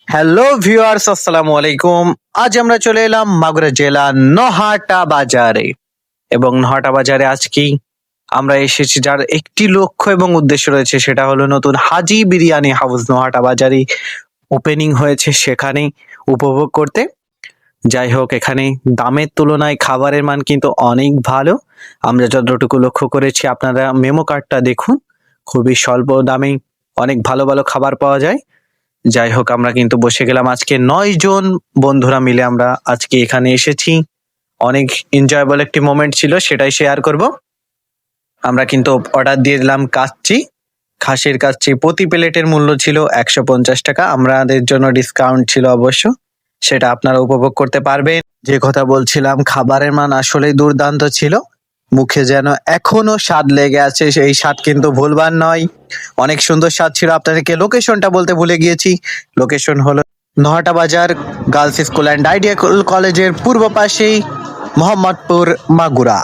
Hello viewers, আসসালামু আলাইকুম। আজ আমরা চলে এলাম মাগুরা জেলা নহাটা বাজারে এবং নহাটা বাজারে আজকে আমরা এসেছি যার একটি লক্ষ্য এবং উদ্দেশ্য রয়েছে, সেটা হলো নতুন হাজি বিরিয়ানি হাউস নহাটা বাজারে ওপেনিং হয়েছে, সেখানে উপভোগ করতে। যাই হোক, এখানে দামের তুলনায় খাবারের মান কিন্তু অনেক ভালো। আমরা যতটুকু লক্ষ্য করেছি, আপনারা মেমো কার্ডটা দেখুন, খুবই স্বল্প দামে অনেক ভালো ভালো খাবার পাওয়া যায়। যাই হোক, আমরা কিন্তু বসে গেলাম, আজকে 9 জন বন্ধুরা মিলে আমরা আজকে এখানে এসেছি। অনেক এনজয়েবল একটি মোমেন্ট ছিল, সেটাই শেয়ার করব। আমরা কিন্তু অর্ডার দিয়ে দিলাম কাচ্চি, খাসির কাচ্চি। প্রতি প্লেটের মূল্য ছিল 150 টাকা। আমাদের জন্য ডিসকাউন্ট ছিল অবশ্য, সেটা আপনারা উপভোগ করতে পারবেন। যে কথা বলছিলাম, খাবারের মান আসলেই দুর্দান্ত ছিল। মুখে যেন এখনো স্বাদ লেগে আছে, সেই স্বাদ কিন্তু ভুলবার নয়। অনেক সুন্দর স্বাদ ছিল। আপনাদেরকে লোকেশনটা বলতে ভুলে গিয়েছি। লোকেশন হলো নহাটা বাজার গার্লস স্কুল অ্যান্ড আইডিয়া কলেজের পূর্ব পাশেই, মোহাম্মদপুর, মাগুরা।